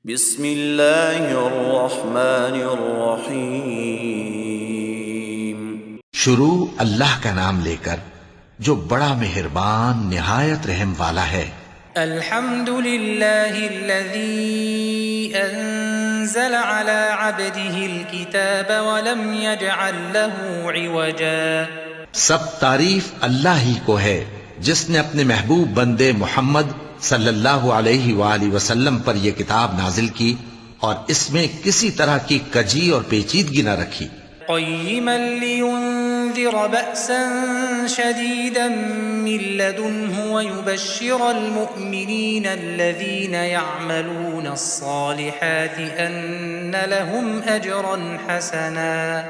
بسم اللہ الرحمن الرحیم۔ شروع اللہ کا نام لے کر جو بڑا مہربان نہایت رحم والا ہے۔ الحمد للہ الذی انزل على عبده الكتاب ولم يجعل له عوجا۔ سب تعریف اللہ ہی کو ہے جس نے اپنے محبوب بندے محمد صلی اللہ علیہ وآلہ وسلم پر یہ کتاب نازل کی اور اس میں کسی طرح کی کجی اور پیچیدگی نہ رکھی۔ قیما لینذر بأسا شدیدا من لدنہ ویبشر المؤمنین الذین یعملون الصالحات ان لهم اجرا حسنا۔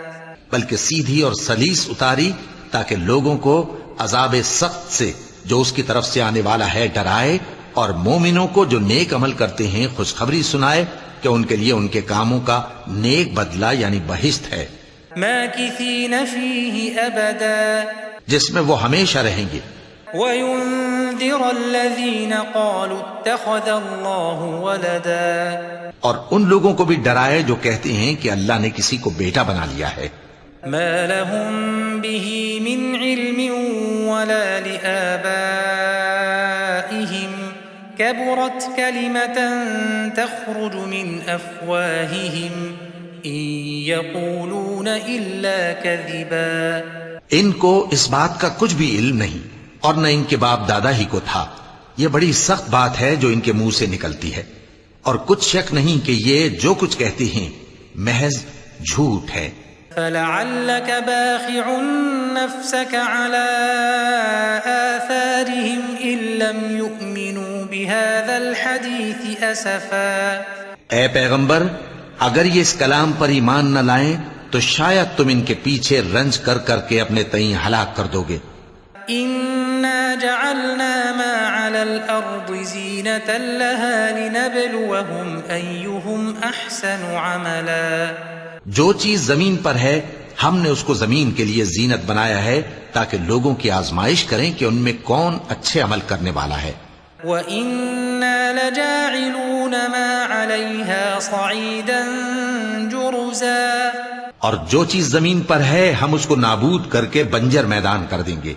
بلکہ سیدھی اور سلیس اتاری تاکہ لوگوں کو عذاب سخت سے جو اس کی طرف سے آنے والا ہے ڈرائے، اور مومنوں کو جو نیک عمل کرتے ہیں خوشخبری سنائے کہ ان کے لیے ان کے کاموں کا نیک بدلہ یعنی بہشت ہے، ماکثین فیہ ابدا، جس میں وہ ہمیشہ رہیں گے۔ وَيُنذِرَ الَّذِينَ قَالُوا اتَّخَذَ اللَّهُ وَلَدًا، اور ان لوگوں کو بھی ڈرائے جو کہتے ہیں کہ اللہ نے کسی کو بیٹا بنا لیا ہے۔ ما لهم به من علم ولا لآبائهم كبرت كلمة تخرج من أفواههم إن يقولون إلا كذبا۔ ان کو اس بات کا کچھ بھی علم نہیں اور نہ ان کے باپ دادا ہی کو تھا۔ یہ بڑی سخت بات ہے جو ان کے منہ سے نکلتی ہے، اور کچھ شک نہیں کہ یہ جو کچھ کہتے ہیں محض جھوٹ ہے۔ فلعلك باخع نفسك على آثارهم إن لم يؤمنوا بهذا الحديث أسفا۔ اے پیغمبر، اگر یہ اس کلام پر ایمان نہ لائیں تو شاید تم ان کے پیچھے رنج کر کر کے اپنے تئیں ہلاک کر دو گے۔ إنا جعلنا ما على الأرض زينة لها لنبلوهم أيهم أحسن عملا۔ جو چیز زمین پر ہے ہم نے اس کو زمین کے لیے زینت بنایا ہے تاکہ لوگوں کی آزمائش کریں کہ ان میں کون اچھے عمل کرنے والا ہے۔ وَإِنَّا لَجَاعِلُونَ مَا عَلَيْهَا صَعِيدًا جُرُزًا، اور جو چیز زمین پر ہے ہم اس کو نابود کر کے بنجر میدان کر دیں گے۔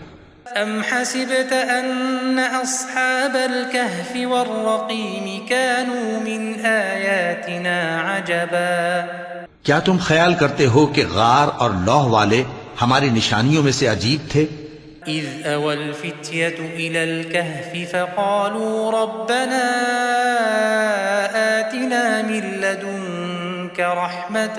أَمْ حَسِبْتَ أَنَّ أَصْحَابَ الْكَهْفِ وَالرَّقِيمِ كَانُوا مِنْ آيَاتِنَا عَجَبًا۔ کیا تم خیال کرتے ہو کہ غار اور لوح والے ہماری نشانیوں میں سے عجیب تھے؟ إِذْ أَوَى الْفِتْيَةُ إِلَى الْكَهْفِ فَقَالُوا رَبَّنَا آتِنَا مِن لَّدُنكَ رَحْمَةً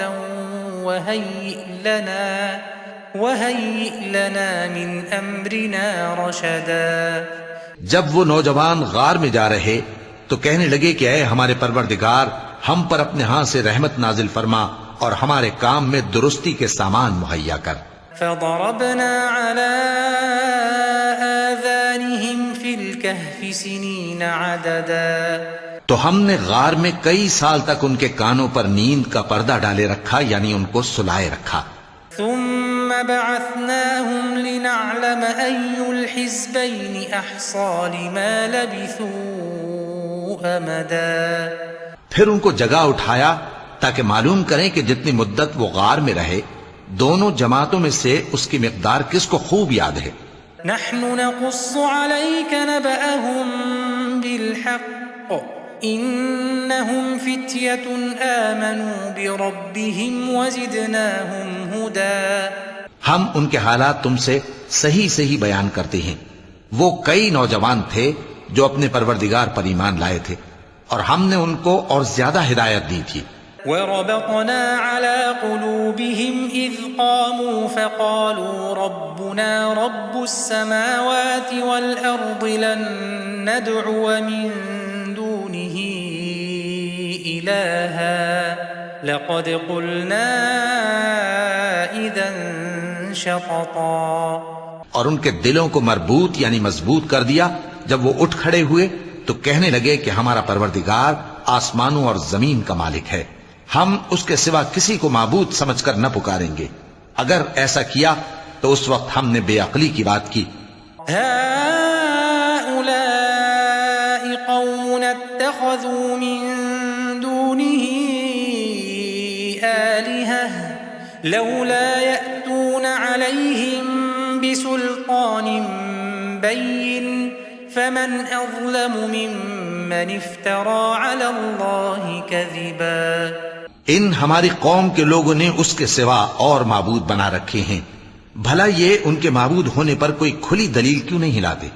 وَهَيِّئْ لَنَا مِنْ أَمْرِنَا رَشَدًا۔ جب وہ نوجوان غار میں جا رہے تو کہنے لگے کہ اے ہمارے پروردگار، ہم پر اپنے ہاں سے رحمت نازل فرما اور ہمارے کام میں درستی کے سامان مہیا کر۔ فضربنا على آذانهم في الكهف سنين عددا، تو ہم نے غار میں کئی سال تک ان کے کانوں پر نیند کا پردہ ڈالے رکھا، یعنی ان کو سلائے رکھا۔ ثم بعثناهم لنعلم أي الحزبين أحصى لما لبثوا أمدا، پھر ان کو جگہ اٹھایا تاکہ معلوم کریں کہ جتنی مدت وہ غار میں رہے دونوں جماعتوں میں سے اس کی مقدار کس کو خوب یاد ہے۔ نحن نقص عليك نبأهم بالحق إنهم فتية آمنوا بربهم وزدناهم هدى۔ ہم ان کے حالات تم سے صحیح صحیح بیان کرتے ہیں۔ وہ کئی نوجوان تھے جو اپنے پروردگار پر ایمان لائے تھے اور ہم نے ان کو اور زیادہ ہدایت دی تھی۔ وربطنا على قلوبهم إذ قاموا فقالوا ربنا رب السماوات والأرض لن ندعو من دونه إلها لقد قلنا إذا شططا۔ اور ان کے دلوں کو مربوط یعنی مضبوط کر دیا۔ جب وہ اٹھ کھڑے ہوئے تو کہنے لگے کہ ہمارا پروردگار آسمانوں اور زمین کا مالک ہے، ہم اس کے سوا کسی کو معبود سمجھ کر نہ پکاریں گے۔ اگر ایسا کیا تو اس وقت ہم نے بے عقلی کی بات کی۔ هؤلاء قومنا اتخذوا من دون آلهة لولا يأتون عليهم بسلطان بين فمن أظلم ممن افترى على الله كذبا. ان ہماری قوم کے لوگوں نے اس کے سوا اور معبود بنا رکھے ہیں، بھلا یہ ان کے معبود ہونے پر کوئی کھلی دلیل کیوں نہیں لاتے؟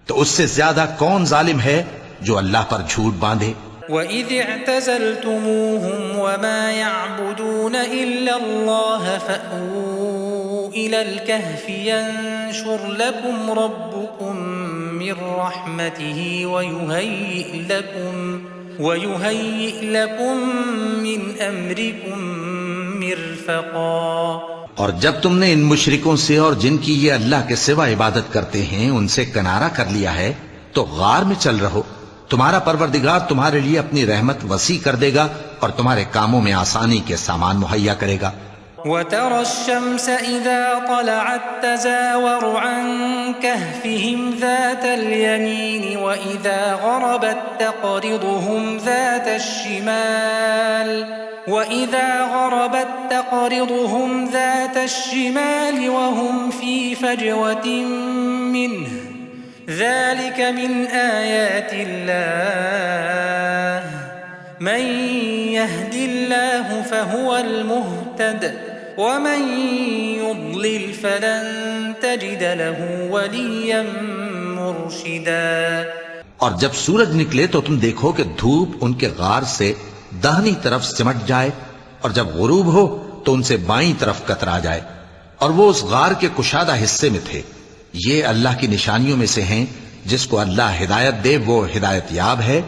تو اس سے زیادہ کون ظالم ہے جو اللہ پر جھوٹ باندھے؟ وَإِذِ اعْتَزَلْتُمُوهُمْ وَمَا يَعْبُدُونَ إِلَّا اللَّهَ فَأْوُوا إِلَى الْكَهْفِ يَنشُرْ لَكُمْ رَبُّكُمْ مِنْ رَحْمَتِهِ وَيُهَيِّئْ لَكُمْ مِنْ أَمْرِكُمْ مِرْفَقًا. اور جب تم نے ان مشرکوں سے اور جن کی یہ اللہ کے سوا عبادت کرتے ہیں ان سے کنارہ کر لیا ہے تو غار میں چل رہو، تمہارا پروردگار تمہارے لیے اپنی رحمت وسیع کر دے گا اور تمہارے کاموں میں آسانی کے سامان مہیا کرے گا. وَتَرَى الشَّمْسَ إِذَا طَلَعَتْ تَزَاوَرُ عَنْ كَهْفِهِمْ ذَاتَ الْيَمِينِ وَإِذَا غَرَبَتْ تَقْرِضُهُمْ ذَاتَ الشِّمَالِ وَهُمْ فِي فَجْوَةٍ مِّنْهُ ذَلِكَ مِنْ آيَاتِ اللَّهِ مَنْ يَهْدِ اللَّهُ فَهُوَ الْمُهْتَدِ وَمَنْ يُضْلِلْ فَلَنْ تَجِدَ لَهُ وَلِيًّا مُرْشِدًا. اور جب سورج نکلے تو تم دیکھو کہ دھوپ ان کے غار سے داہنی طرف سمٹ جائے اور جب غروب ہو تو ان سے بائیں طرف کترا جائے، اور وہ اس غار کے کشادہ حصے میں تھے. یہ اللہ کی نشانیوں میں سے ہیں، جس کو اللہ ہدایت دے وہ ہدایت یاب ہے،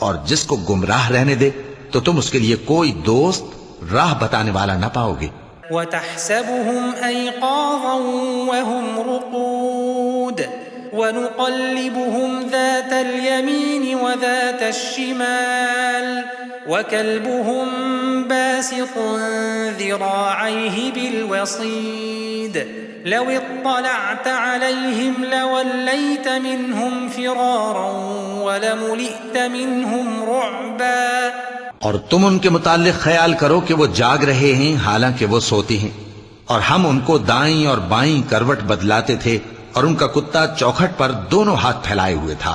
اور جس کو گمراہ رہنے دے تو تم اس کے لیے کوئی دوست راہ بتانے والا نہ پاؤ گے. وَتَحْسَبُهُمْ أَيْقَاظًا وَهُمْ رُقُودٌ وَنُقَلِّبُهُمْ ذَاتَ الْيَمِينِ وَذَاتَ الشِّمَالِ وَكَلْبُهُمْ بَاسِطٌ ذِرَاعَيْهِ بِالْوَصِيدِ لَوِ اطَّلَعْتَ عَلَيْهِمْ لَوَلَّيْتَ مِنْهُمْ فِرَارًا وَلَمُلِئْتَ مِنْهُمْ رُعْبًا. اور تم ان کے متعلق خیال کرو کہ وہ جاگ رہے ہیں حالانکہ وہ سوتے ہیں، اور ہم ان کو دائیں اور بائیں کروٹ بدلاتے تھے، اور ان کا کتا چوکھٹ پر دونوں ہاتھ پھیلائے ہوئے تھا.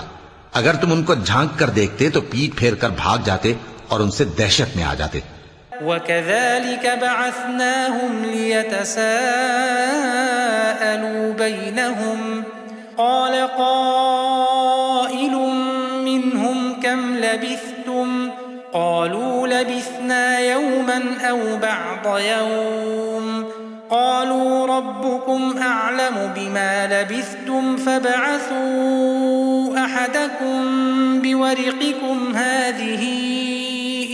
اگر تم ان کو جھانک کر دیکھتے تو پیٹ پھیر کر بھاگ جاتے اور ان سے دہشت میں آ جاتے. وَكَذَلِكَ بَعَثْنَاهُمْ لِيَتَسَاءَلُوا بَيْنَهُمْ قَالَ قَائِلٌ مِّنْهُمْ كَمْ لَبِثْتُمْ قَالُوا لَبِثْنَا يَوْمًا أَوْ بَعْضَ يَوْمٍ قَالُوا رَبُّكُمْ أَعْلَمُ بِمَا لَبِثْتُمْ فَابْعَثُوا أَحَدَكُمْ بِوَرِقِكُمْ هَٰذِهِ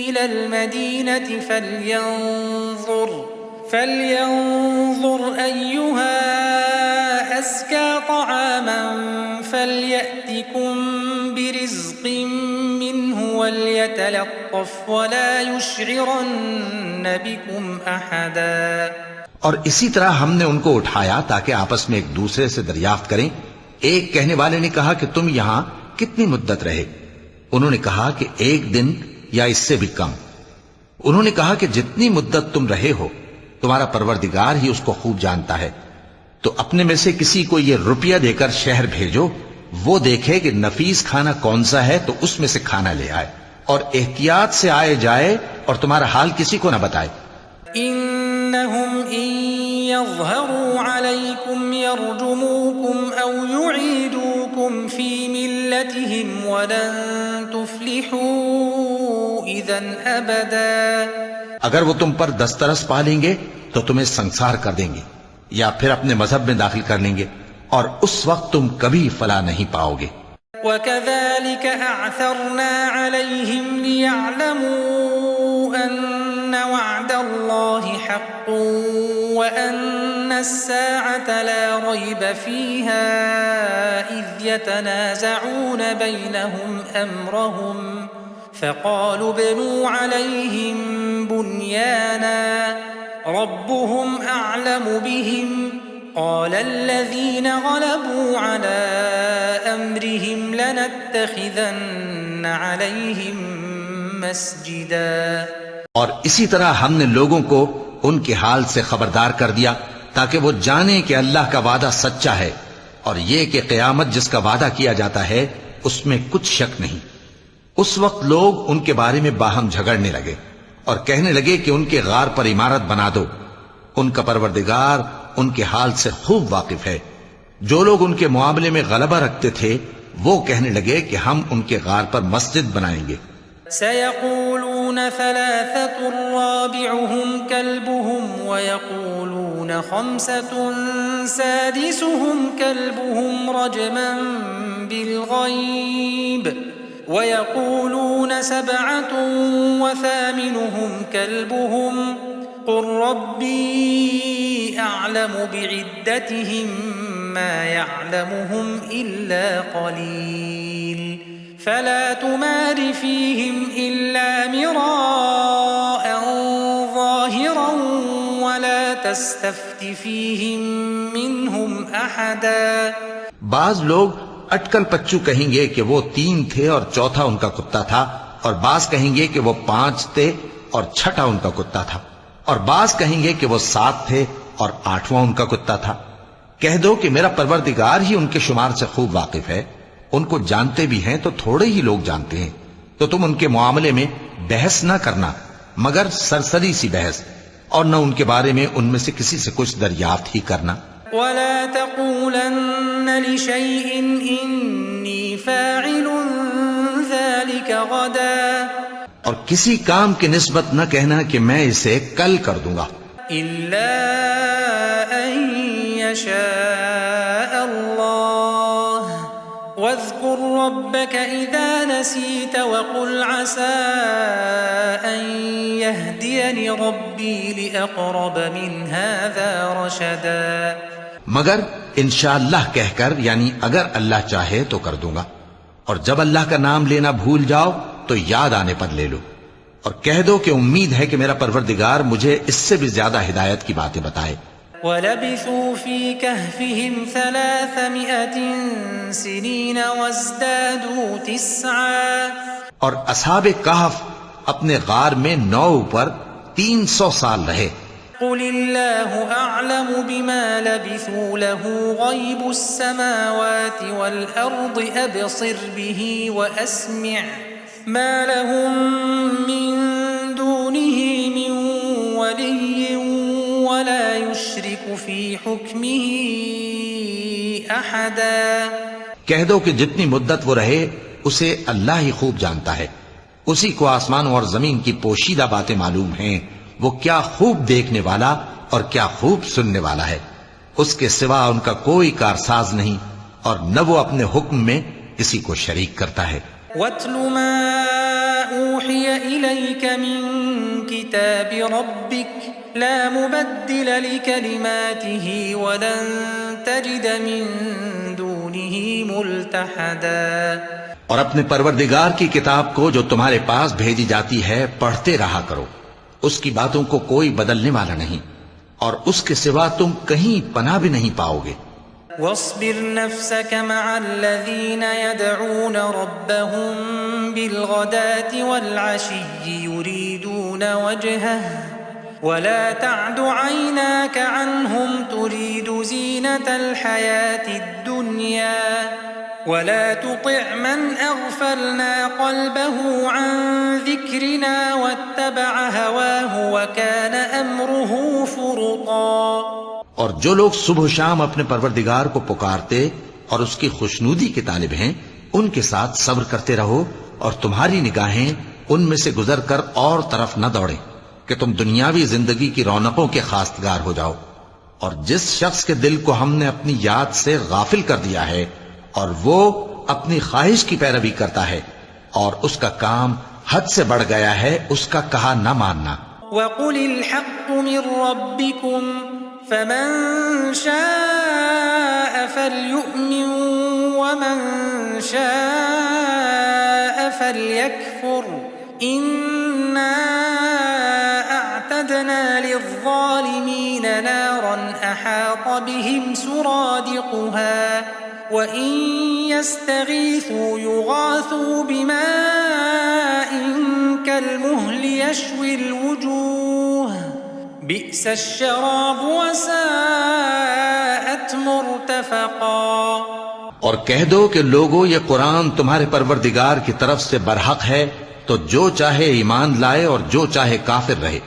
إِلَى الْمَدِينَةِ فَلْيَنظُرْ أَيُّهَا أَزْكَىٰ طَعَامًا فَلْيَأْتِكُمْ بِرِزْقٍ مِّنْهُ وَلْيَتَلَطَّفْ وَلَا يُشْعِرَنَّ بِكُمْ أَحَدًا. اور اسی طرح ہم نے ان کو اٹھایا تاکہ آپس میں ایک دوسرے سے دریافت کریں. ایک کہنے والے نے کہا کہ تم یہاں کتنی مدت رہے؟ انہوں نے کہا کہ 1 دن یا اس سے بھی کم. انہوں نے کہا کہ جتنی مدت تم رہے ہو تمہارا پروردگار ہی اس کو خوب جانتا ہے. تو اپنے میں سے کسی کو یہ روپیہ دے کر شہر بھیجو، وہ دیکھے کہ نفیس کھانا کون سا ہے تو اس میں سے کھانا لے آئے، اور احتیاط سے آئے جائے اور تمہارا حال کسی کو نہ بتائے. إِنَّهُمْ إِن يَظْهَرُوا عَلَيْكُمْ يَرْجُمُوكُمْ أَوْ يُعِيدُوكُمْ فِي مِلَّتِهِمْ وَلَن تُفْلِحُوا إِذًا أَبَدًا. اگر وہ تم پر دسترس پا لیں گے تو تمہیں سنسار کر دیں گے یا پھر اپنے مذہب میں داخل کر لیں گے، اور اس وقت تم کبھی فلاح نہیں پاؤ گے. وَكَذَلِكَ أَعْثَرْنَا عَلَيْهِمْ لِيَعْلَمُوا أَنَّ وَعْدَ اللَّهِ حَقٌّ وَأَنَّ السَّاعَةَ لَا رَيْبَ فِيهَا إِذْ يَتَنَازَعُونَ بَيْنَهُمْ أَمْرَهُمْ فَقَالُوا ابْنُوا عَلَيْهِمْ بُنْيَانًا رَبُّهُمْ أَعْلَمُ بِهِمْ قَالَ الَّذِينَ غَلَبُوا عَلَىٰ أَمْرِهِمْ لَنَتَّخِذَنَّ عَلَيْهِمْ مسجدا اور اسی طرح ہم نے لوگوں کو ان کے حال سے خبردار کر دیا تاکہ وہ جانیں کہ اللہ کا وعدہ سچا ہے اور یہ کہ قیامت جس کا وعدہ کیا جاتا ہے اس میں کچھ شک نہیں۔ اس وقت لوگ ان کے بارے میں باہم جھگڑنے لگے اور کہنے لگے کہ ان کے غار پر عمارت بنا دو۔ ان کا پروردگار ان کے حال سے خوب واقف ہے۔ جو لوگ ان کے معاملے میں غلبہ رکھتے تھے وہ کہنے لگے کہ ہم ان کے غار پر مسجد بنائیں گے۔ سيقولون ثلاثة رابعهم كلبهم ويقولون خمسة سادسهم كلبهم رجما بالغيب ويقولون سبعة وثامنهم كلبهم قل ربي أعلم بعدتهم ما يعلمهم إلا قليل فلا تمار فيهم إلا مراء ظاهرا ولا تستفت فيهم منهم أحدا۔ بعض لوگ اٹکل پچو کہیں گے کہ وہ 3 تھے اور چوتھا ان کا کتا تھا، اور بعض کہیں گے کہ وہ 5 تھے اور چھٹا ان کا کتا تھا، اور بعض کہیں گے کہ وہ 7 تھے اور 8واں ان کا کتا تھا۔ کہہ دو کہ میرا پروردگار ہی ان کے شمار سے خوب واقف ہے، ان کو جانتے بھی ہیں تو تھوڑے ہی لوگ جانتے ہیں، تو تم ان کے معاملے میں بحث نہ کرنا مگر سرسری سی بحث، اور نہ ان کے بارے میں ان میں سے کسی سے کچھ دریافت ہی کرنا۔ ولا تقولن لشيء إني فاعل ذلك غدا اور کسی کام کی نسبت نہ کہنا کہ میں اسے کل کر دوں گا، إلا أن يشاء الله واذكر ربك إذا نسيت وقل عسى أن يهديني ربي لأقرب من هذا رشدا۔ مگر انشاءاللہ کہہ کر، یعنی اگر اللہ چاہے تو کر دوں گا، اور جب اللہ کا نام لینا بھول جاؤ تو یاد آنے پر لے لو، اور کہہ دو کہ امید ہے کہ میرا پروردگار مجھے اس سے بھی زیادہ ہدایت کی باتیں بتائے۔ وَلَبِثُوا فِي كَهْفِهِمْ 300 سِنِينَ وَازْدَادُوا 9 اور اصحاب کہف اپنے غار میں 9 پر 300 سال رہے۔ قل الله أعلم بما لبثوا له غيب السماوات والأرض أبصر به وأسمع ما لهم من دونه من ولي ولا يشرك في حكمه أحدا۔ کہہ دو کہ جتنی مدت وہ رہے اسے اللہ ہی خوب جانتا ہے، اسی کو آسمانوں اور زمین کی پوشیدہ باتیں معلوم ہیں، وہ کیا خوب دیکھنے والا اور کیا خوب سننے والا ہے۔ اس کے سوا ان کا کوئی کارساز نہیں، اور نہ وہ اپنے حکم میں کسی کو شریک کرتا ہے۔ وَاتْلُ مَا أُوحِيَ إِلَيْكَ مِن كِتَابِ رَبِّكَ لَا مُبَدِّلَ لِكَلِمَاتِهِ وَلَن تَجِدَ مِن دُونِهِ مُلْتَحَدًا۔ اور اپنے پروردگار کی کتاب کو جو تمہارے پاس بھیجی جاتی ہے پڑھتے رہا کرو، اس کی باتوں کو کوئی بدلنے والا نہیں، اور اس کے سوا تم کہیں پناہ بھی نہیں پاؤ گے۔ واصبر نفسك مع الذين يدعون ربهم بالغداة والعشي يريدون وجهه ولا تعد عيناك عنهم تريد زينة الحياة الدنيا ولا تطع من أغفلنا قلبه عن ذكرنا واتبع هواه وكان أمره فرطا۔ اور جو لوگ صبح و شام اپنے پروردگار کو پکارتے اور اس کی خوشنودی کے طالب ہیں ان کے ساتھ صبر کرتے رہو، اور تمہاری نگاہیں ان میں سے گزر کر اور طرف نہ دوڑیں کہ تم دنیاوی زندگی کی رونقوں کے خواستگار ہو جاؤ۔ اور جس شخص کے دل کو ہم نے اپنی یاد سے غافل کر دیا ہے اور وہ اپنی خواہش کی پیروی کرتا ہے اور اس کا کام حد سے بڑھ گیا ہے، اس کا کہا نہ ماننا۔ وَقُلِ الْحَقُّ مِن رَّبِّكُمْ فَمَن شَاءَ فَلْيُؤْمِن وَمَن شَاءَ فَلْيَكْفُرْ إِنَّا أَعْتَدْنَا لِلظَّالِمِينَ نَارًا أَحَاطَ بِهِمْ سُرَادِقُهَا وَإِن يَسْتَغِيثُوا يُغَاثُوا بِمَاءٍ كالمهل يشوي الوجوه بئس الشراب وساءت مرتفقا۔ اور کہہ دو کہ لوگو یہ قرآن تمہارے پروردگار کی طرف سے برحق ہے، تو جو چاہے ایمان لائے اور جو چاہے کافر رہے۔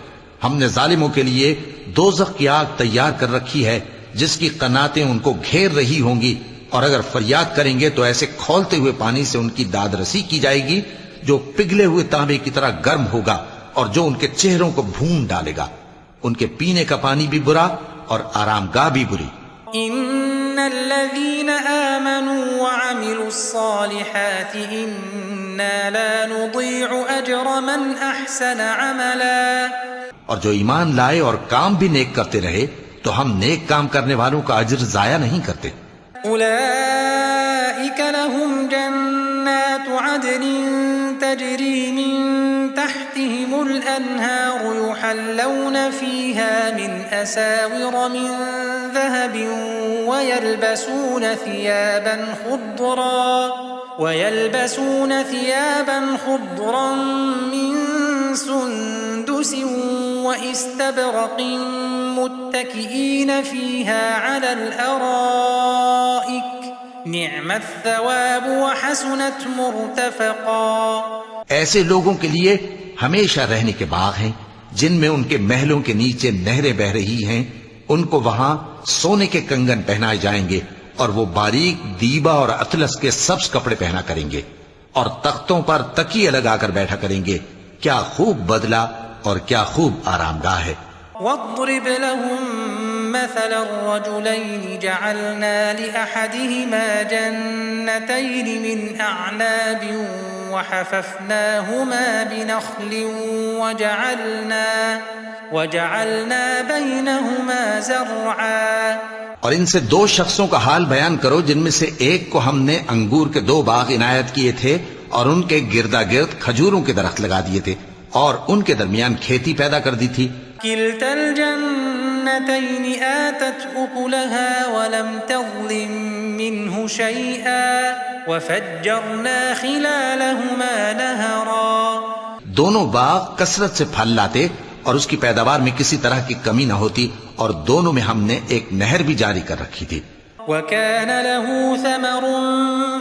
ہم نے ظالموں کے لیے دوزخ کی آگ تیار کر رکھی ہے جس کی قناتیں ان کو گھیر رہی ہوں گی، اور اگر فریاد کریں گے تو ایسے کھولتے ہوئے پانی سے ان کی داد رسی کی جائے گی جو پگھلے ہوئے تانبے کی طرح گرم ہوگا اور جو ان کے چہروں کو بھون ڈالے گا۔ ان کے پینے کا پانی بھی برا اور آرام گاہ بھی بری۔ ان الذين آمنوا وعملوا الصالحات انا لا نضيع اجر من احسن عملا۔ اور جو ایمان لائے اور کام بھی نیک کرتے رہے تو ہم نیک کام کرنے والوں کا اجر ضائع نہیں کرتے۔ اولئك لهم جنات عدن تجري من تحتهم الانهار يحلون فيها من اساور من ذهب ويلبسون ثيابا خضرا من سندس واستبرق متكئين فيها على الارائك نعم الثواب وحسنت مرتفقا۔ ایسے لوگوں کے لیے ہمیشہ رہنے کے باغ ہیں جن میں ان کے محلوں کے نیچے نہریں بہ رہی ہیں، ان کو وہاں سونے کے کنگن پہنائے جائیں گے اور وہ باریک دیبا اور اطلس کے سبز کپڑے پہنا کریں گے، اور تختوں پر تکیے لگا کر بیٹھا کریں گے۔ کیا خوب بدلہ اور کیا خوب آرام گاہ ہے۔ واضرب لهم مثل الرجلين جعلنا لأحدهما جنتين من أعناب وحففناهما بنخل وجعلنا بينهما زرعا۔ اور ان سے دو شخصوں کا حال بیان کرو جن میں سے ایک کو ہم نے انگور کے 2 باغ عنایت کیے تھے اور ان کے گردا گرد کھجوروں کے درخت لگا دیے تھے اور ان کے درمیان کھیتی پیدا کر دی تھی۔ كلتا الجنتين آتت أكلها ولم تظلم منه شيئا وفجرنا خلالهما نهرا۔ دونوں باغ کثرت سے پھل لاتے اور اس کی پیداوار میں کسی طرح کی کمی نہ ہوتی، اور دونوں میں ہم نے ایک نہر بھی جاری کر رکھی تھی۔ وكان له ثمر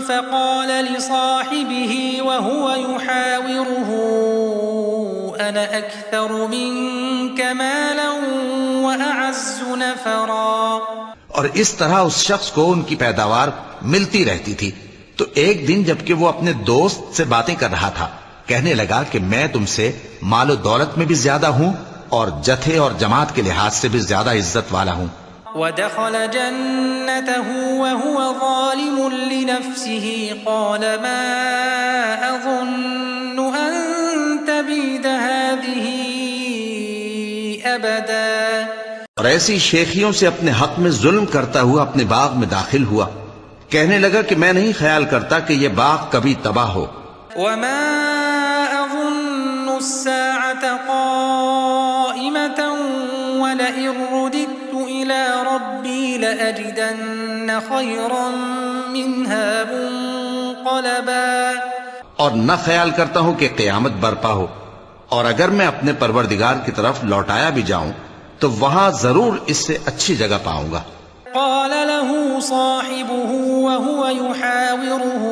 فقال لصاحبه وهو يحاوره أنا أكثر منك مالا وأعز نفرا۔ اور اس طرح اس شخص کو ان کی پیداوار ملتی رہتی تھی، تو ایک دن جبکہ وہ اپنے دوست سے باتیں کر رہا تھا کہنے لگا کہ میں تم سے مال و دولت میں بھی زیادہ ہوں اور جتھے اور جماعت کے لحاظ سے بھی زیادہ عزت والا ہوں۔ ودخل جنته وهو ظالم لنفسه قال ما أظن أن تبيد هذه أبدا۔ اور ایسی شیخیوں سے اپنے حق میں ظلم کرتا ہوا اپنے باغ میں داخل ہوا، کہنے لگا کہ میں نہیں خیال کرتا کہ یہ باغ کبھی تباہ ہو۔ وما أظن الساعة قائمة ولئن رددت إلى ربي لأجدن خيرا منها منقلبا۔ اور نہ خیال کرتا ہوں کہ قیامت برپا ہو، اور اگر میں اپنے پروردگار کی طرف لوٹایا بھی جاؤں تو وہاں ضرور اس سے اچھی جگہ پاؤں گا۔ قال له صاحبه وهو يحاوره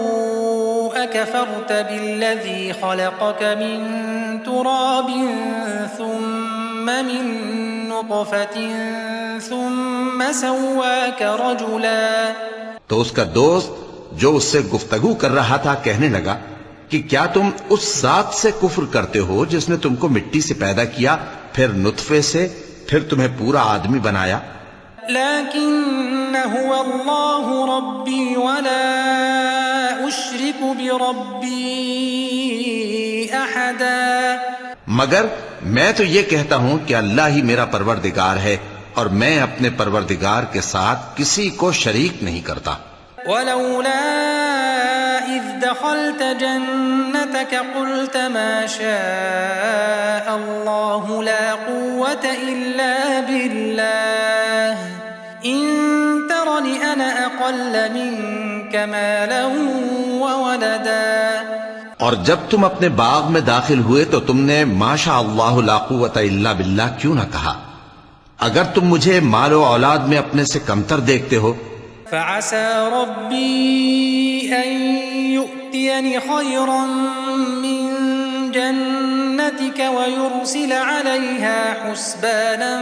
أكفرت بالذي خلقك من تراب ثم من نطفة ثم سواك رجلا۔ تو اس کا دوست جو اس سے گفتگو کر رہا تھا کہنے لگا کہ کیا تم اس ذات سے کفر کرتے ہو جس نے تم کو مٹی سے پیدا کیا، پھر نطفے سے، پھر تمہیں پورا آدمی بنایا؟ لكن هو الله ربي ولا أشرك بربي أحدا۔ مگر میں تو یہ کہتا ہوں کہ اللہ ہی میرا پروردگار ہے اور میں اپنے پروردگار کے ساتھ کسی کو شریک نہیں کرتا۔ ولولا إذ دخلت جنتك قلت ما شاء الله لا قوة إلا بالله إن ترني أنا أقل منك مالا وولدا۔ اور جب تم اپنے باغ میں داخل ہوئے تو تم نے ماشاء اللہ لا قوت الا باللہ کیوں نہ کہا؟ اگر تم مجھے مال و اولاد میں اپنے سے کمتر دیکھتے ہو فعسى ربي أن يؤتيني خيرا من جنتك ويرسل عليها حسبانا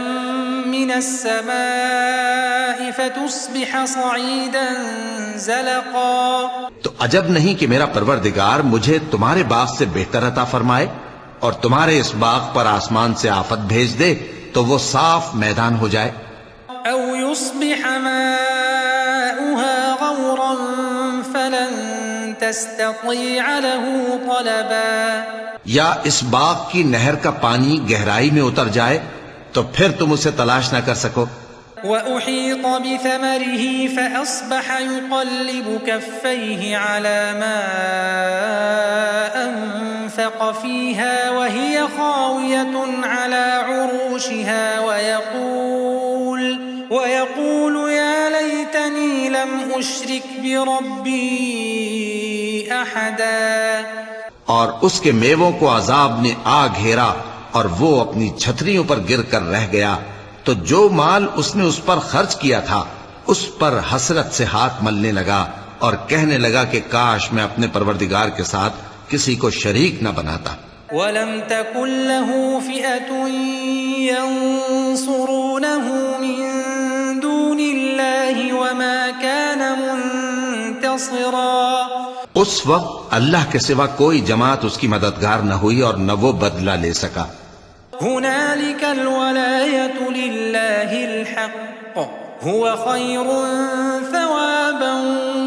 من السماء فتصبح صعيدا زلقا. تو عجب نہیں کہ میرا پروردگار مجھے تمہارے باغ سے بہتر عطا فرمائے اور تمہارے اس باغ پر آسمان سے آفت بھیج دے تو وہ صاف میدان ہو جائے. أو يصبح ماؤها غورا فلن تستطيع له طلبا. یا اس باغ کی نہر کا پانی گہرائی میں اتر جائے تو پھر تم اسے تلاش نہ کر سکو. وأحيط بثمره فأصبح يقلب كفيه على ما أنفق فيها وهي خاوية على عروشها ويقول يا ليتني لم أشرك بربي أحدا. اور اس کے میووں کو عذاب نے آ گھیرا اور وہ اپنی چھتریوں پر گر کر رہ گیا تو جو مال اس نے اس پر خرچ کیا تھا اس پر حسرت سے ہاتھ ملنے لگا اور کہنے لگا کہ کاش میں اپنے پروردگار کے ساتھ کسی کو شریک نہ بناتا. وَلَمْ تَكُنْ لَهُ فِئَةٌ يَنْصُرُونَهُ مِنْ دُونِ اللَّهِ وَمَا كَانَ مُنْتَصِرًا. اس وقت اللہ کے سوا کوئی جماعت اس کی مددگار نہ ہوئی اور نہ وہ بدلہ لے سکا. هنالك الولاية لله الحق هو خير ثوابا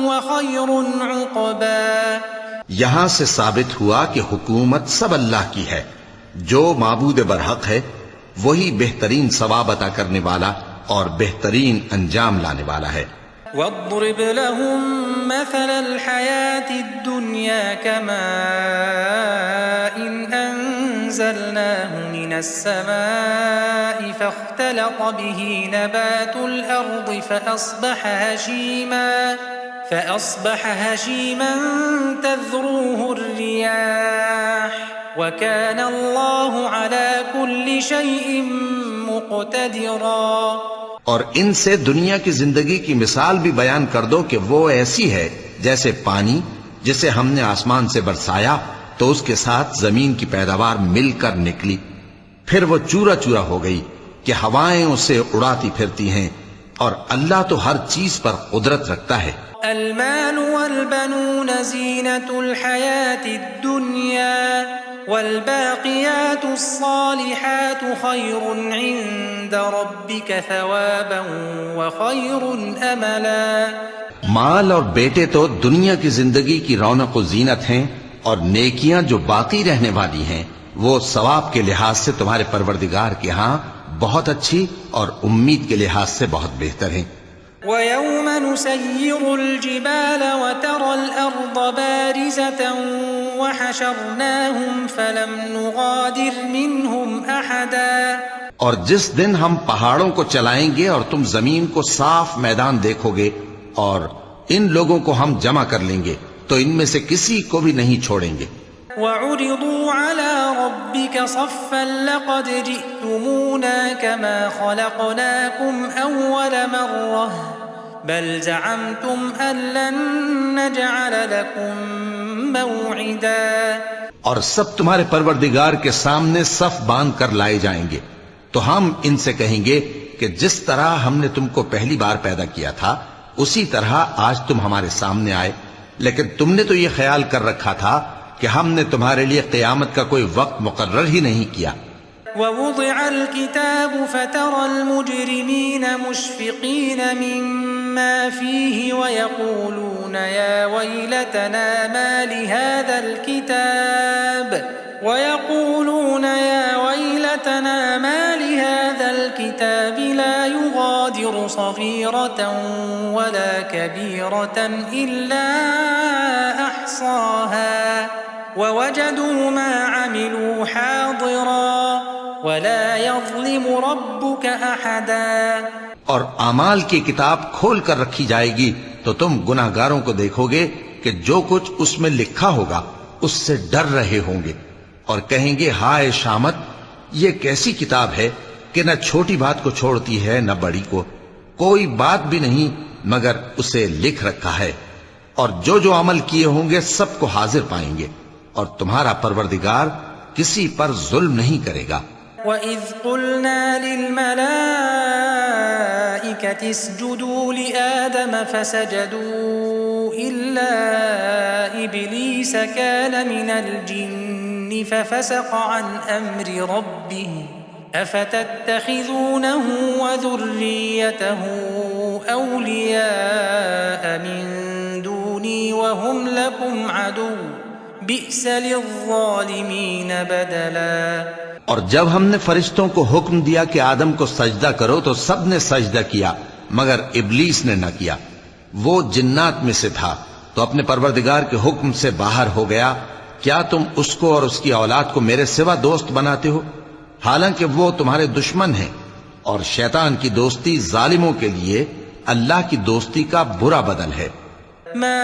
وخير عقبا. یہاں سے ثابت ہوا کہ حکومت سب اللہ کی ہے. جو معبود برحق ہے وہی بہترین ثواب عطا کرنے والا اور بہترین انجام لانے والا ہے. واضرب لهم مثل الحياة الدنيا كماء أنزلناه من السماء فاختلط به نبات الأرض فأصبح هشيما تذروه الرياح وكان الله على كل شيء مقتدرا. اور ان سے دنیا کی زندگی کی مثال بھی بیان کر دو کہ وہ ایسی ہے جیسے پانی جسے ہم نے آسمان سے برسایا تو اس کے ساتھ زمین کی پیداوار مل کر نکلی پھر وہ چورا چورا ہو گئی کہ ہوائیں اسے اڑاتی پھرتی ہیں اور اللہ تو ہر چیز پر قدرت رکھتا ہے. المال والبنون زینة الحياة الدنيا والباقيات الصالحات خير عند ربك ثوابا وخير املا. مال اور بیٹے تو دنیا کی زندگی کی رونق و زینت ہیں اور نیکیاں جو باقی رہنے والی ہیں وہ ثواب کے لحاظ سے تمہارے پروردگار کے ہاں بہت اچھی اور امید کے لحاظ سے بہت بہتر ہیں. وَيَوْمَ نُسَيِّرُ الْجِبَالَ وَتَرَى الْأَرْضَ بَارِزَةً وَحَشَرْنَاهُمْ فَلَمْ نُغَادِرْ مِنْهُمْ أَحَدًا. اور جس دن ہم پہاڑوں کو چلائیں گے اور تم زمین کو صاف میدان دیکھو گے اور ان لوگوں کو ہم جمع کر لیں گے تو ان میں سے کسی کو بھی نہیں چھوڑیں گے. وَعُرِضُوا عَلَى رَبِّكَ صَفًّا لَقَدْ جِئْتُمُونَا كَمَا خَلَقْنَاكُمْ أَوَّلَ مَرَّةٍ بَلْ زَعَمْتُمْ أَن لَّن نَّجْعَلَ لَكُم مَّوْعِدًا. اور سب تمہارے پروردگار کے سامنے صف باندھ کر لائے جائیں گے تو ہم ان سے کہیں گے کہ جس طرح ہم نے تم کو پہلی بار پیدا کیا تھا اسی طرح آج تم ہمارے سامنے آئے لیکن تم نے تو یہ خیال کر رکھا تھا کہ ہم نے تمہارے لیے قیامت کا کوئی وقت مقرر ہی نہیں کیا. وَوُضِعَ الْكِتَابُ فَتَرَى الْمُجْرِمِينَ مُشْفِقِينَ مِمَّا فِيهِ وَيَقُولُونَ يَا وَيْلَتَنَا مَا لِهَذَا الْكِتَابِ لَا يُغَادِرُ صَغِيرَةً وَلَا كَبِيرَةً إِلَّا أَحْصَاهَا وَوَجَدُوا مَا عَمِلُوا حَاضِرًا وَلَا يَظْلِمُ رَبُّكَ أَحَدًا. اور اعمال کی کتاب کھول کر رکھی جائے گی تو تم گناہگاروں کو دیکھو گے کہ جو کچھ اس میں لکھا ہوگا اس سے ڈر رہے ہوں گے اور کہیں گے ہائے شامت، یہ کیسی کتاب ہے کہ نہ چھوٹی بات کو چھوڑتی ہے نہ بڑی کو، کوئی بات بھی نہیں مگر اسے لکھ رکھا ہے، اور جو عمل کیے ہوں گے سب کو حاضر پائیں گے، اور تمہارا پروردگار کسی پر ظلم نہیں کرے گا۔ وَإِذْ قُلْنَا لِلْمَلَائِكَةِ اسْجُدُوا لِآدَمَ فَسَجَدُوا إِلَّا إِبْلِيسَ كَانَ مِنَ الْجِنِّ فَفَسَقَ عَنْ أَمْرِ رَبِّهِ أَفَتَتَّخِذُونَهُ وَذُرِّيَّتَهُ أَوْلِيَاءَ مِن دُونِي وَهُمْ لَكُمْ عَدُوٌّ بِئْسَ لِلظَّالِمِينَ بَدَلًا۔ اور جب ہم نے فرشتوں کو حکم دیا کہ آدم کو سجدہ کرو تو سب نے سجدہ کیا مگر ابلیس نے نہ کیا، وہ جنات میں سے تھا تو اپنے پروردگار کے حکم سے باہر ہو گیا۔ کیا تم اس کو اور اس کی اولاد کو میرے سوا دوست بناتے ہو، حالانکہ وہ تمہارے دشمن ہیں، اور شیطان کی دوستی ظالموں کے لیے اللہ کی دوستی کا برا بدل ہے۔ ما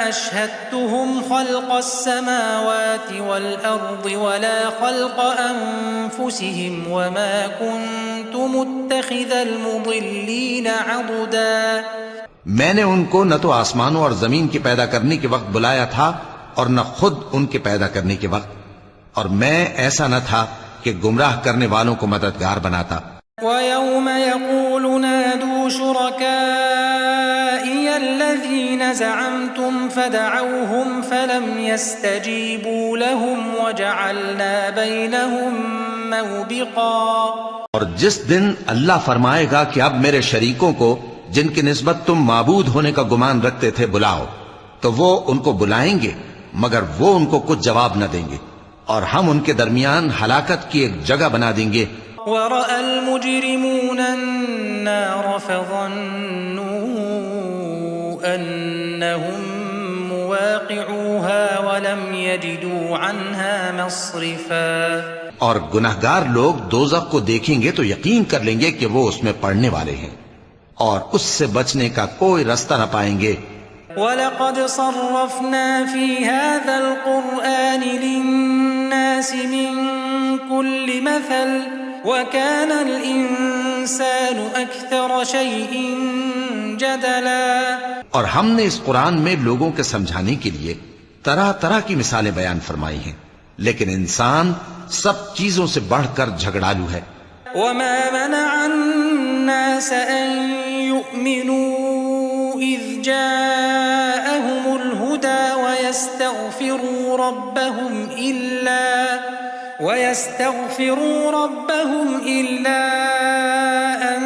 أشهدتهم خلق السماوات والأرض ولا خلق أنفسهم وما كنت متخذ المضلين عضدا۔ میں نے ان کو نہ تو آسمانوں اور زمین کے پیدا کرنے کے وقت بلایا تھا اور نہ خود ان کے پیدا کرنے کے وقت، اور میں ایسا نہ تھا کہ گمراہ کرنے والوں کو مددگار بناتا۔ وَيَوْمَ يَقُولُ نَادُوا شُرَكَائِيَ الَّذِينَ زَعَمْتُمْ فَدَعَوْهُمْ فَلَمْ يَسْتَجِيبُوا لَهُمْ وَجَعَلْنَا بَيْنَهُمْ مَوْبِقًا۔ اور جس دن اللہ فرمائے گا کہ اب میرے شریکوں کو جن کی نسبت تم معبود ہونے کا گمان رکھتے تھے بلاؤ، تو وہ ان کو بلائیں گے مگر وہ ان کو کچھ جواب نہ دیں گے، اور ہم ان کے درمیان ہلاکت کی ایک جگہ بنا دیں گے۔ وَرَأَى الْمُجْرِمُونَ النَّارَ فَظَنُّوا أَنَّهُمْ مُوَاقِعُوهَا وَلَمْ يَجِدُوا عَنْهَا مَصْرِفًا۔ اور گناہگار لوگ دوزخ کو دیکھیں گے تو یقین کر لیں گے کہ وہ اس میں پڑنے والے ہیں، اور اس سے بچنے کا کوئی رستہ نہ پائیں گے۔ وَلَقَدْ صَرَّفْنَا فِي هَذَا الْقُرْآنِ لِلنَّاسِ مِنْ كُلِّ مَثَلٍ وَكَانَ الْإِنسَانُ أَكْثَرَ شَيْءٍ جَدَلًا۔ اور ہم نے اس قرآن میں لوگوں کے سمجھانے کے لیے طرح طرح کی مثالیں بیان فرمائی ہیں، لیکن انسان سب چیزوں سے بڑھ کر جھگڑالو ہے۔ وَمَا مَنَعَ النَّاسَ أَن يُؤْمِنُوا إِذْ جَاءَهُمُ الْهُدَى وَيَسْتَغْفِرُوا رَبَّهُمْ إِلَّا أَن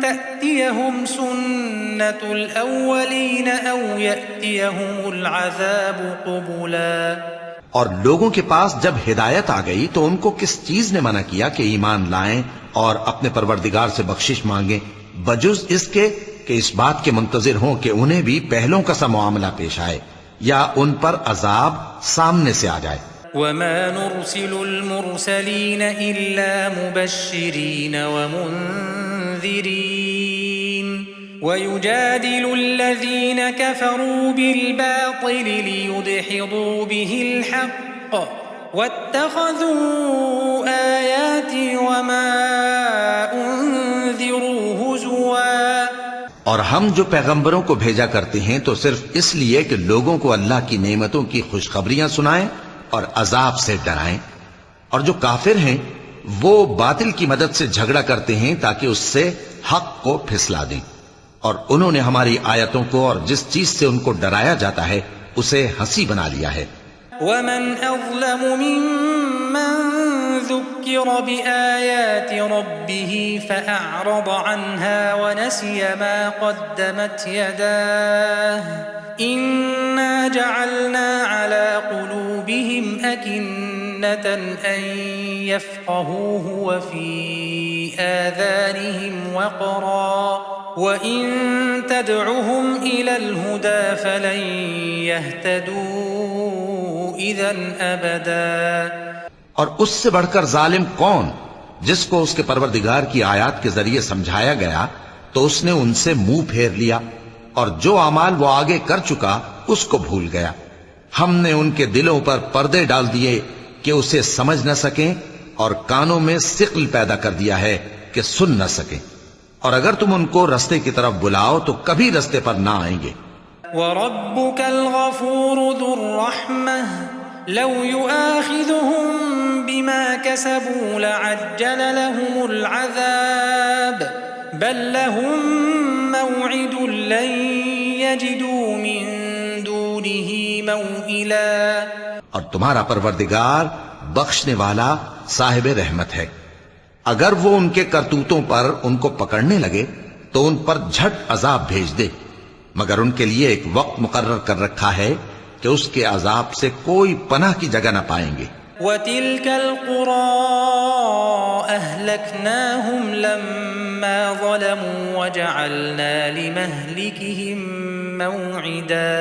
تَأْتِيَهُمْ سُنَّةُ الْأَوَّلِينَ أَوْ يَأْتِيَهُمُ الْعَذَابُ قُبُلًا۔ اور لوگوں کے پاس جب ہدایت آ گئی تو ان کو کس چیز نے منع کیا کہ ایمان لائیں اور اپنے پروردگار سے بخشش مانگیں، بجز اس کے کہ اس بات کے منتظر ہوں کہ انہیں بھی پہلوں کا سا معاملہ پیش آئے یا ان پر عذاب سامنے سے آ جائے۔ وَمَا نُرْسِلُ الْمُرْسَلِينَ إِلَّا مُبَشِّرِينَ وَمُنذِرِينَ وَيُجَادِلُ الَّذِينَ كَفَرُوا بِالْبَاطِلِ لِيُدْحِضُوا بِهِ الْحَقَّ وَاتَّخَذُوا آيَاتِي وَمَا أُنذِرُوا هُزُوًا۔ اور ہم جو پیغمبروں کو بھیجا کرتے ہیں تو صرف اس لیے کہ لوگوں کو اللہ کی نعمتوں کی خوشخبریاں سنائیں اور عذاب سے ڈرائیں، اور جو کافر ہیں وہ باطل کی مدد سے جھگڑا کرتے ہیں تاکہ اس سے حق کو پھسلا دیں، اور انہوں نے ہماری آیتوں کو اور جس چیز سے ان کو ڈرایا جاتا ہے اسے ہنسی بنا لیا ہے۔ وَمَنْ أَظْلَمُ مِمَّنْ ذُكِّرَ بِآيَاتِ رَبِّهِ فَأَعْرَضَ عَنْهَا وَنَسِيَ مَا قَدَّمَتْ يَدَاهُ إِنَّا جَعَلْنَا عَلَى قُلُوبِهِمْ أَكِنَّةً أَن يَفْقَهُوهُ وَفِي آذَانِهِمْ وَقْرًا وَإِن تَدْعُهُمْ إِلَى الْهُدَى فَلَن يَهْتَدُوا إِذًا أَبَدًا۔ اور اس سے بڑھ کر ظالم کون جس کو اس کے پروردگار کی آیات کے ذریعے سمجھایا گیا تو اس نے ان سے منہ پھیر لیا، اور جو اعمال وہ آگے کر چکا اس کو بھول گیا۔ ہم نے ان کے دلوں پر پردے ڈال دیے کہ اسے سمجھ نہ سکیں، اور کانوں میں ثقل پیدا کر دیا ہے کہ سن نہ سکیں، اور اگر تم ان کو رستے کی طرف بلاؤ تو کبھی رستے پر نہ آئیں گے۔ وَرَبُّكَ الْغَفُورُ ذُو الرَّحْمَةِ لَوْ يُؤَاخِذُهُم بِمَا كَسَبُوا لَعَجَّلَ لَهُمُ الْعَذَابَ بَل لَّهُم مَّوْعِدٌ لَّن يَجِدُوا مِن دُونِهِ مَوْئِلًا۔ اور تمہارا پروردگار بخشنے والا صاحب رحمت ہے، اگر وہ ان کے کرتوتوں پر ان کو پکڑنے لگے تو ان پر جھٹ عذاب بھیج دے، مگر ان کے لیے ایک وقت مقرر کر رکھا ہے کہ اس کے عذاب سے کوئی پناہ کی جگہ نہ پائیں گے۔ وَتِلْكَ الْقُرَىٰ أَهْلَكْنَاهُمْ لَمَّا ظَلَمُوا وَجَعَلْنَا لِمَهْلِكِهِم مَّوْعِدًا۔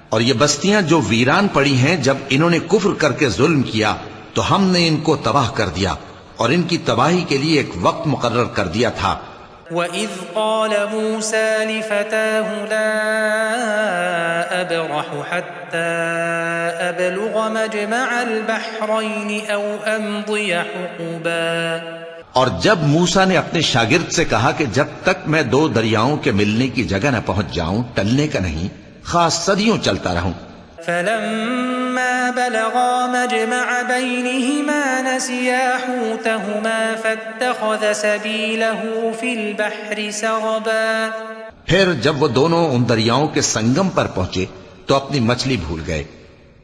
اور یہ بستیاں جو ویران پڑی ہیں، جب انہوں نے کفر کر کے ظلم کیا تو ہم نے ان کو تباہ کر دیا، اور ان کی تباہی کے لیے ایک وقت مقرر کر دیا تھا۔ وَإِذْ قَالَ مُوسَىٰ لِفَتَاهُ لَا أَبْرَحُ حَتَّىٰ أَبْلُغَ مَجْمَعَ الْبَحْرَيْنِ أَوْ أَمْضِيَ حُقُبًا۔ اور جب موسیٰ نے اپنے شاگرد سے کہا کہ جب تک میں دو دریاؤں کے ملنے کی جگہ نہ پہنچ جاؤں ٹلنے کا نہیں، خاص صدیوں چلتا رہوں۔ فَلَمَّا بَلَغَا مَجْمَعَ بَيْنِهِمَا نَسِيَا حُوتَهُمَا فَاتَّخَذَ سَبِيلَهُ فِي الْبَحْرِ سَرَبًا۔ پھر جب وہ دونوں ان دریاؤں کے سنگم پر پہنچے تو اپنی مچھلی بھول گئے،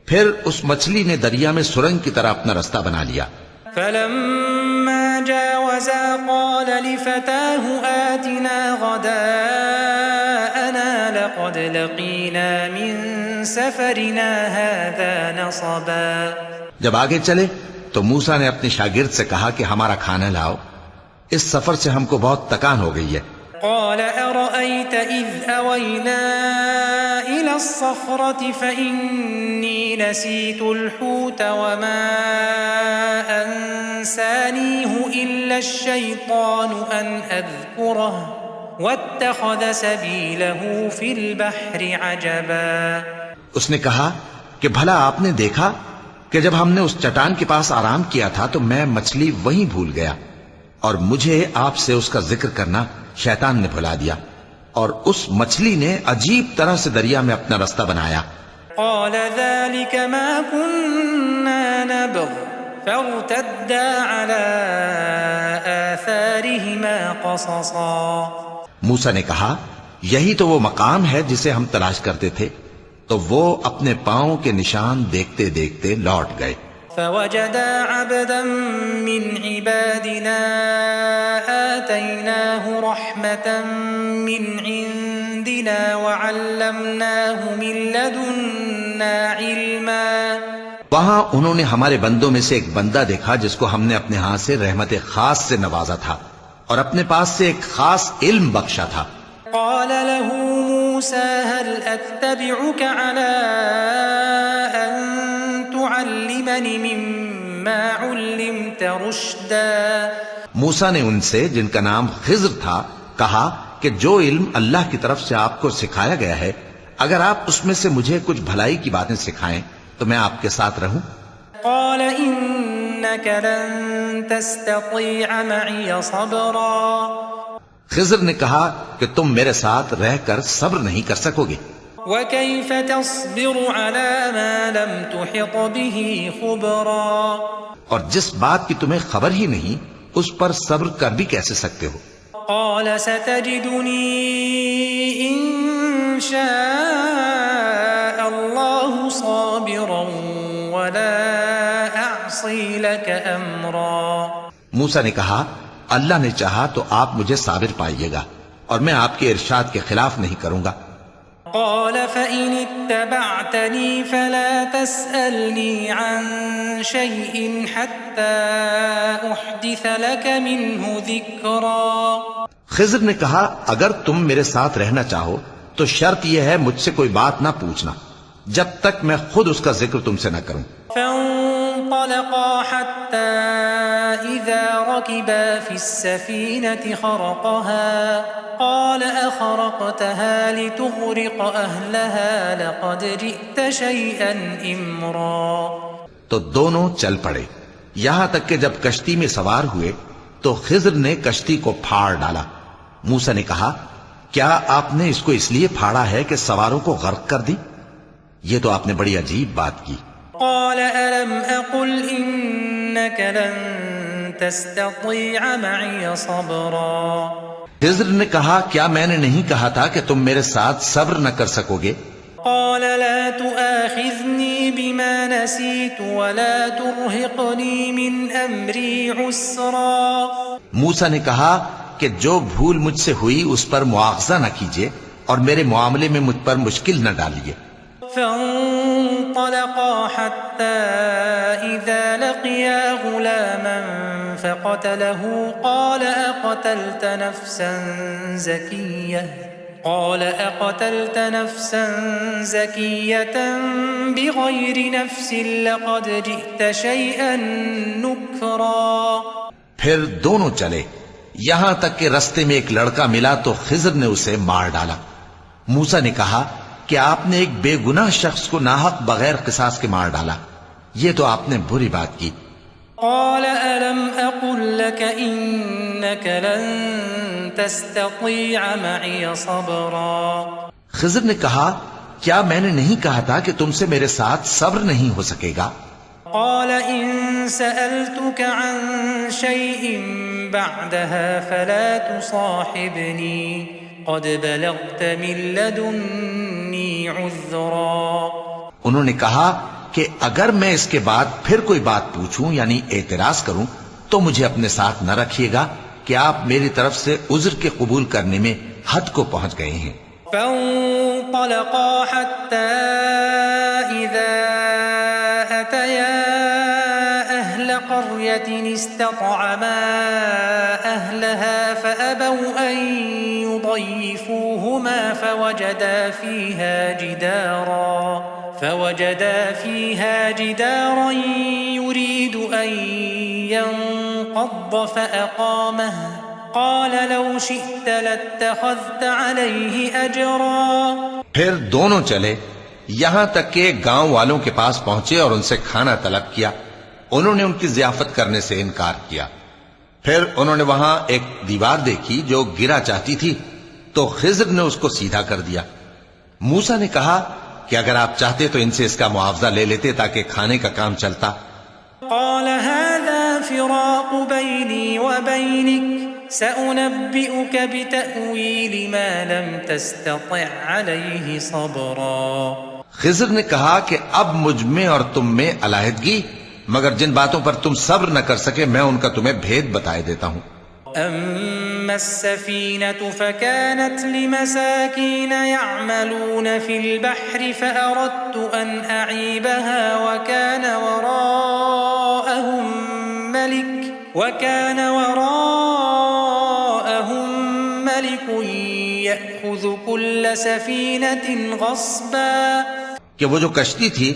پھر اس مچھلی نے دریا میں سرنگ کی طرح اپنا رستہ بنا لیا۔ فَلَمَّا جَاوَزَا قَالَ لِفَتَاهُ آتِنَا غَدَاءَنَا لَقَدْ لَقِينَا مِن سَفَرِنَا هَٰذَا نَصَبًا۔ جب آگے چلے تو موسیٰ نے اپنے شاگرد سے کہا کہ ہمارا کھانا لاؤ، اس سفر سے ہم کو بہت تکان ہو گئی ہے۔ قال أرأيت إذ أوينا إلى الصخرة فإني نسيت الحوت وما أنسانيه إلا الشيطان أن أذكره واتخذ سبيله في البحر عجبا۔ اس نے کہا کہ بھلا آپ نے دیکھا کہ جب ہم نے اس چٹان کے پاس آرام کیا تھا تو میں مچھلی وہیں بھول گیا، اور مجھے آپ سے اس کا ذکر کرنا شیطان نے بھلا دیا، اور اس مچھلی نے عجیب طرح سے دریا میں اپنا رستہ بنایا۔ قال ذلك ما كنا نبغ فارتدا على آثارهما قصصا۔ موسیٰ نے کہا یہی تو وہ مقام ہے جسے ہم تلاش کرتے تھے، تو وہ اپنے پاؤں کے نشان دیکھتے دیکھتے لوٹ گئے۔ فوجدا عبدا من عبادنا آتيناه رحمة من عندنا وعلمناه من لدنا علما۔ وہاں انہوں نے ہمارے بندوں میں سے ایک بندہ دیکھا جس کو ہم نے اپنے ہاں سے رحمت خاص سے نوازا تھا، اور اپنے پاس سے ایک خاص علم بخشا تھا۔ قال له موسى هل أتبعك على أن تعلمني مما علمت رشدا۔ موسیٰ نے ان سے جن کا نام خضر تھا کہا کہ جو علم اللہ کی طرف سے آپ کو سکھایا گیا ہے، اگر آپ اس میں سے مجھے کچھ بھلائی کی باتیں سکھائیں تو میں آپ کے ساتھ رہوں۔ قال إنك لن تستطيع معي صبرا۔ خضر نے کہا کہ تم میرے ساتھ رہ کر صبر نہیں کر سکو گے۔ وكيف تصبر على ما لم تحط به خبرا۔ اور جس بات کی تمہیں خبر ہی نہیں اس پر صبر کر بھی کیسے سکتے ہو؟ قال ستجدني إن شاء الله صابرا ولا أعصي لك أمرا۔ موسیٰ نے کہا اللہ نے چاہا تو آپ مجھے صابر پائیے گا، اور میں آپ کے ارشاد کے خلاف نہیں کروں گا۔ قال فإن اتبعتني فلا تسألني عن شيء حتى أحدث لك منه ذكرا۔ خضر نے کہا اگر تم میرے ساتھ رہنا چاہو تو شرط یہ ہے مجھ سے کوئی بات نہ پوچھنا جب تک میں خود اس کا ذکر تم سے نہ کروں۔ فانطلقا فانطلقا حتى إذا ركبا في السفينة خرقها قال أخرقتها لتغرق أهلها لقد جئت شيئا إمرا. تو دونوں چل پڑے یہاں تک کہ جب کشتی میں سوار ہوئے تو خضر نے کشتی کو پھاڑ ڈالا. موسیٰ نے کہا کیا آپ نے اس کو اس لیے پھاڑا ہے کہ سواروں کو غرق کر دی؟ یہ تو آپ نے بڑی عجیب بات کی. قال ألم أقل إنك لن تستطيع معي صبرا. خضر نے کہا کیا میں نے نہیں کہا تھا کہ تم میرے ساتھ صبر نہ کر سکو گے؟ قال لا تؤاخذني بما نسيت ولا ترهقني من أمري عسرا. موسیٰ نے کہا کہ جو بھول مجھ سے ہوئی اس پر مواخذہ نہ کیجیے اور میرے معاملے میں مجھ پر مشکل نہ ڈالیے. فانطلقا حتى إذا لقيا غلاما فقتله قال أقتلت نفسا زكية بغير نفس لقد جئت شيئا نكرا. پھر دونوں چلے یہاں تک کہ رستے میں ایک لڑکا ملا تو خضر نے اسے مار ڈالا. موسیٰ نے کہا کہ آپ نے ایک بے گناہ شخص کو ناحق بغیر قصاص کے مار ڈالا، یہ تو آپ نے بری بات کی. قال ألم أقل لك إنك لن تستطيع معي صبرا. خضر نے کہا کیا میں نے نہیں کہا تھا کہ تم سے میرے ساتھ صبر نہیں ہو سکے گا؟ قال إن سألتك عن شيء بعدها فلا تصاحبني قد بلغت من لدني عذرا. انہوں نے کہا کہ اگر میں اس کے بعد پھر کوئی بات پوچھوں یعنی اعتراض کروں تو مجھے اپنے ساتھ نہ رکھیے گا کہ آپ میری طرف سے عذر کے قبول کرنے میں حد کو پہنچ گئے ہیں. فانطلقا حتى إذا أتيا أهل قرية استطعما أهلها فأبوا أن يضيفوهما فوجدا فيها جدارا يريد أن ينقض فأقامه قال لو شئت لاتخذت عليه أجرا. پھر دونوں چلے یہاں تک کہ گاؤں والوں کے پاس پہنچے اور ان سے کھانا طلب کیا. انہوں نے ان کی ضیافت کرنے سے انکار کیا. پھر انہوں نے وہاں ایک دیوار دیکھی جو گرا چاہتی تھی تو خضر نے اس کو سیدھا کر دیا. موسیٰ نے کہا کہ اگر آپ چاہتے تو ان سے اس کا معاوضہ لے لیتے تاکہ کھانے کا کام چلتا. قال هذا فراق بيني وبينك سأنبئك بتأويل ما لم تستطع عليه صبرا. خضر نے کہا کہ اب مجھ میں اور تم میں علیحدگی، مگر جن باتوں پر تم صبر نہ کر سکے میں ان کا تمہیں بھید بتائے دیتا ہوں. أما السفينة فكانت لمساكين يعملون في البحر فأردت أن أعيبها وكان وراءهم ملك يأخذ كل سفينة غصبا. کہ وہ جو کشتی تھی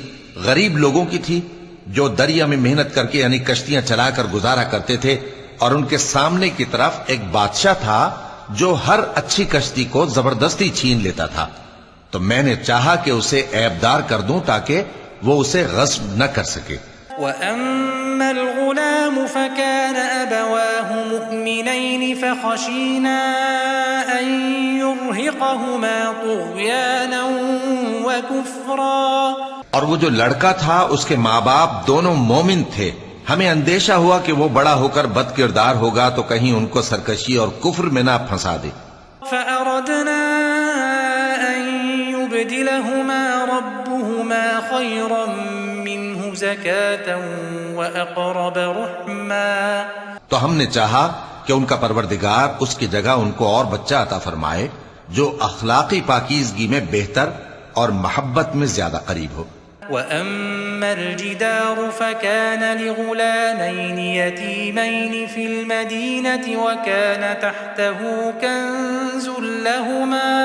غریب لوگوں کی تھی جو دریا میں محنت کر کے یعنی کشتیاں چلا کر گزارا کرتے تھے، اور ان کے سامنے کی طرف ایک بادشاہ تھا جو ہر اچھی کشتی کو زبردستی چھین لیتا تھا. تو میں نے چاہا کہ اسے عیبدار کر دوں تاکہ وہ اسے غصب نہ کر سکے. وَأَمَّا الْغُلَامُ فَكَانَ أَبَوَاهُ مُؤْمِنَيْنِ فَخَشِينَا أَن يُرْهِقَهُمَا طُغْيَانًا وَكُفْرًا. اور وہ جو لڑکا تھا اس کے ماں باپ دونوں مومن تھے، ہمیں اندیشہ ہوا کہ وہ بڑا ہو کر بد کردار ہوگا تو کہیں ان کو سرکشی اور کفر میں نہ پھنسا دے. فَأَرَدْنَا أَن يُبْدِلَهُمَا رَبُّهُمَا خَيْرًا مِّنْهُ زَكَاةً وَأَقْرَبَ رُحْمًا. تو ہم نے چاہا کہ ان کا پروردگار اس کی جگہ ان کو اور بچہ عطا فرمائے جو اخلاقی پاکیزگی میں بہتر اور محبت میں زیادہ قریب ہو. وَأَمَّا الْجِدَارُ فَكَانَ لِغُلَامَيْنِ يَتِيمَيْنِ فِي الْمَدِينَةِ وَكَانَ تَحْتَهُ كَنْزٌ لَهُمَا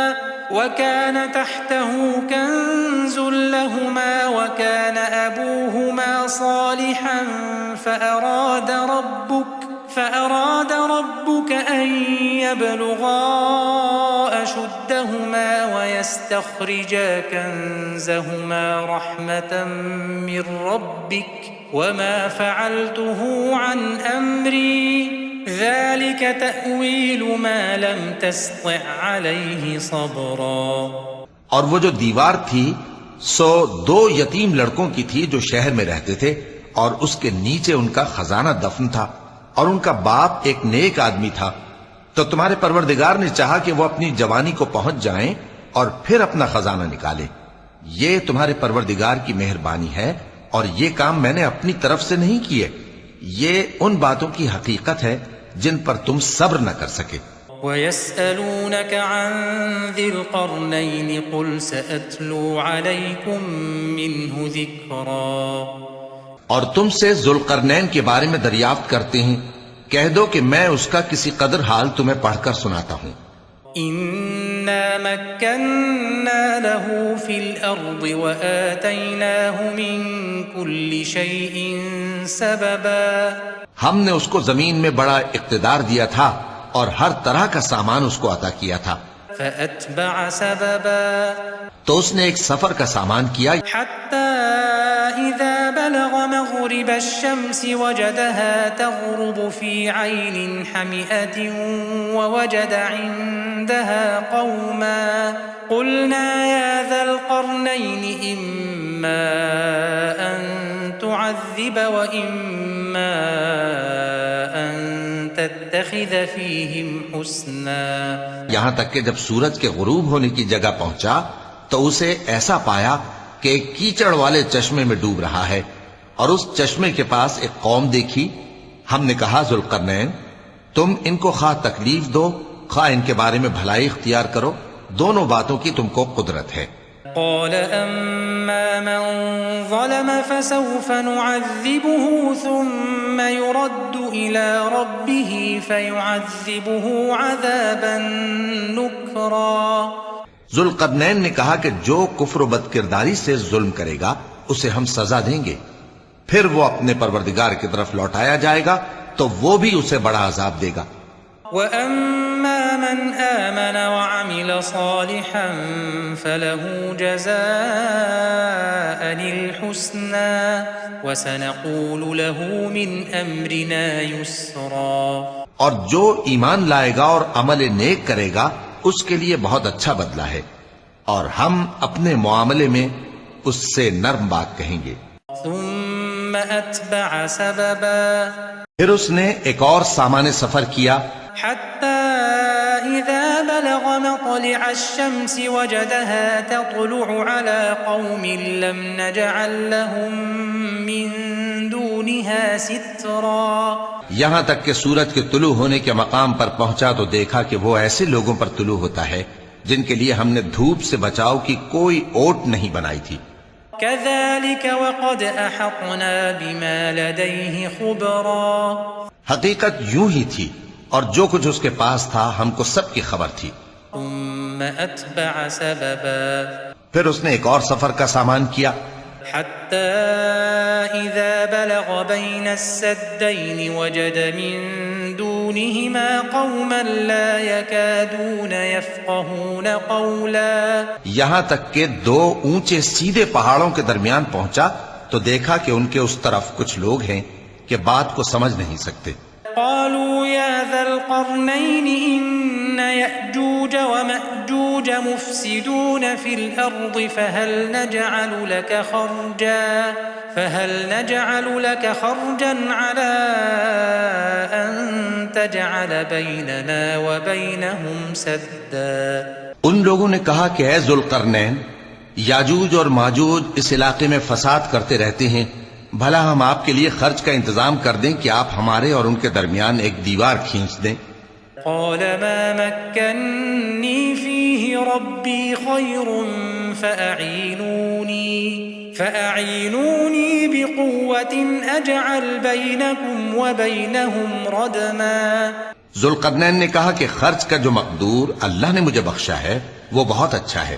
وكان تحته كنز لهما وكان أبوهما صالحا فأراد ربك أن يبلغا أشدهما ويستخرجا كنزهما رحمة من ربك وما فعلته عن أمري ذلك تأويل ما لم تسطع عليه صبرا. اور وہ جو دیوار تھی سو 2 یتیم لڑکوں کی تھی جو شہر میں رہتے تھے، اور اس کے نیچے ان کا خزانہ دفن تھا، اور ان کا باپ ایک نیک آدمی تھا. تو تمہارے پروردگار نے چاہا کہ وہ اپنی جوانی کو پہنچ جائیں اور پھر اپنا خزانہ نکالے. یہ تمہارے پروردگار کی مہربانی ہے، اور یہ کام میں نے اپنی طرف سے نہیں کیے. یہ ان باتوں کی حقیقت ہے جن پر تم صبر نہ کر سکے. وَيَسْأَلُونَكَ عَنْ ذِي الْقَرْنَيْنِ قُلْ سَأَتْلُو عَلَيْكُمْ مِنْهُ ذِكْرًا. اور تم سے ذوالقرنین کے بارے میں دریافت کرتے ہیں، کہہ دو کہ میں اس کا کسی قدر حال تمہیں پڑھ کر سناتا ہوں. إِنَّا مَكَّنَّا لَهُ فِي الْأَرْضِ وَآتَيْنَاهُ مِنْ كُلِّ شَيْءٍ سَبَبًا. ہم نے اس کو زمین میں بڑا اقتدار دیا تھا اور ہر طرح کا سامان اس کو عطا کیا تھا. فَأَتْبَعَ سَبَبًا. تو اس نے ایک سفر کا سامان کیا، حَتَّى إِذَا بَلَغَ مَغْرِبَ الشَّمْسِ وَجَدَهَا تَغْرُبُ فِي عَيْنٍ حَمِئَةٍ وَوَجَدَ عِندَهَا قَوْمًا قُلْنَا يَا ذَا الْقَرْنَيْنِ إِمَّا أَن تُعَذِّبَ وَإِمَّا أَن تَتَّخِذَ فِيهِمْ حُسْنًا. یہاں تک کہ جب سورج کے غروب ہونے کی جگہ پہنچا تو اسے ایسا پایا کہ ایک کیچڑ والے چشمے میں ڈوب رہا ہے، اور اس چشمے کے پاس ایک قوم دیکھی. ہم نے کہا ذوالقرنین، تم ان کو خواہ تکلیف دو خواہ ان کے بارے میں بھلائی اختیار کرو، دونوں باتوں کی تم کو قدرت ہے. قال أما من ظلم فسوف نعذبه ثم يرد إلى ربه فيعذبه عذابا نكرا. ذوالقرنین نے کہا کہ جو کفر و بد کرداری سے ظلم کرے گا اسے ہم سزا دیں گے، پھر وہ اپنے پروردگار کی طرف لوٹایا جائے گا تو وہ بھی اسے بڑا عذاب دے گا. وَأَمَّا مَنْ آمَنَ وَعَمِلَ صَالِحًا فَلَهُ جَزَاءً الْحُسْنَى وَسَنَقُولُ لَهُ مِنْ أَمْرِنَا يُسْرًا. اور جو ایمان لائے گا اور عمل نیک کرے گا اس کے لیے بہت اچھا بدلہ ہے، اور ہم اپنے معاملے میں اس سے نرم بات کہیں گے. ثُمَّ أَتْبَعَ سَبَبًا. پھر اس نے ایک اور سامان سفر کیا، حتى إذا بلغ مطلع الشمس وجدها تطلع على قوم لم نجعل لهم من دونها سترا. یہاں تک کہ سورج کے طلوع ہونے کے مقام پر پہنچا تو دیکھا کہ وہ ایسے لوگوں پر طلوع ہوتا ہے جن کے لیے ہم نے دھوپ سے بچاؤ کی کوئی اوٹ نہیں بنائی تھی. كذلك وقد أحطنا بما لديه خبرا. حقیقت یوں ہی تھی اور جو کچھ اس کے پاس تھا ہم کو سب کی خبر تھی. ثم أتبع سببا. پھر اس نے ایک اور سفر کا سامان کیا، حتى إذا بلغ بين السدين وجد من دونهما قوما لا يكادون يفقهون قولا. یہاں تک کہ 2 اونچے سیدھے پہاڑوں کے درمیان پہنچا تو دیکھا کہ ان کے اس طرف کچھ لوگ ہیں کہ بات کو سمجھ نہیں سکتے. قالوا يا ذا القرنين إن يأجوج ومأجوج مفسدون في الأرض فهل نجعل لك خرجا على أن تجعل بيننا وبينهم سدا. ان لوگوں نے کہا کہ اے ذوالقرنین، یاجوج اور ماجوج اس علاقے میں فساد کرتے رہتے ہیں، بھلا ہم آپ کے لیے خرچ کا انتظام کر دیں کہ آپ ہمارے اور ان کے درمیان ایک دیوار کھینچ دیں. قال ما مكنني فيه ربي خير فأعينوني بقوة أجعل بينكم وبينهم ردما. ذوالقرنین نے کہا کہ خرچ کا جو مقدور اللہ نے مجھے بخشا ہے وہ بہت اچھا ہے،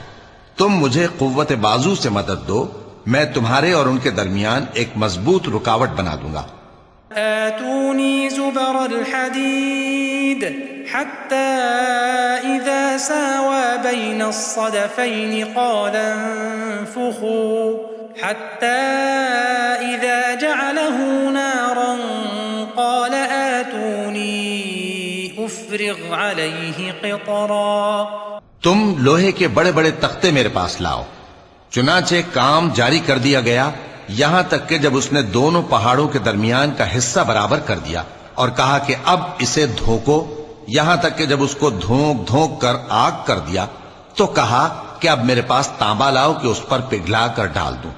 تم مجھے قوت بازو سے مدد دو، میں تمہارے اور ان کے درمیان ایک مضبوط رکاوٹ بنا دوں گا. آتوني زبر الحديد حتى إذا ساوى بين الصدفين قال انفخوا حتى إذا جعله نارا قال آتوني أفرغ عليه قطرا. تم لوہے کے بڑے بڑے تختے میرے پاس لاؤ. چنانچہ کام جاری کر دیا گیا یہاں تک کہ جب اس نے دونوں پہاڑوں کے درمیان کا حصہ برابر کر دیا اور کہا کہ اب اسے دھوکو، یہاں تک کہ جب اس کو دھونک دھونک کر آگ کر دیا تو کہا کہ اب میرے پاس تانبا لاؤ کہ اس پر پگھلا کر ڈال دوں.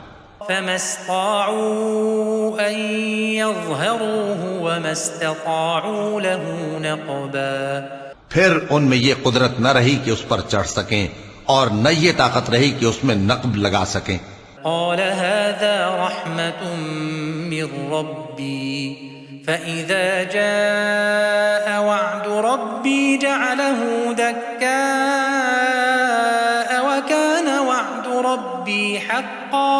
فما استطاعوا أن يظهروه وما استطاعوا له نقبا. پھر ان میں یہ قدرت نہ رہی کہ اس پر چڑھ سکیں اور نہ یہ طاقت رہی کہ اس میں نقب لگا سکیں. قال هذا رحمة من ربي فإذا جاء وعد ربي جعله دكاء وكان وعد ربي حقا.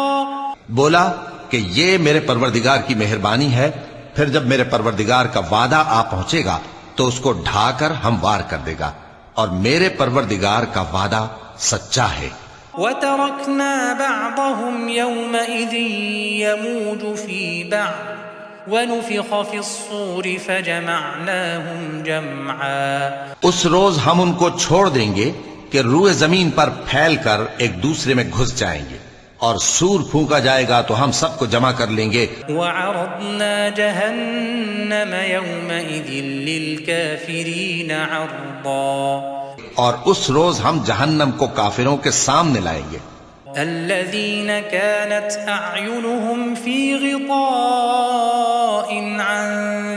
بولا کہ یہ میرے پروردگار کی مہربانی ہے، پھر جب میرے پروردگار کا وعدہ آ پہنچے گا تو اس کو ڈھا کر ہموار کر دے گا، اور میرے پروردگار کا وعدہ سچا ہے. وتركنا بعضهم يومئذ يموج في بعض ونفخ في الصور فجمعناهم جمعا. اس روز ہم ان کو چھوڑ دیں گے کہ روئے زمین پر پھیل کر ایک دوسرے میں گھس جائیں گے، اور سور پھونکا جائے گا تو ہم سب کو جمع کر لیں گے. وعرضنا جهنم يومئذ للكافرين عرضا. اور اس روز ہم جہنم کو کافروں کے سامنے لائیں گے. الذين كانت أعينهم في غطاء عن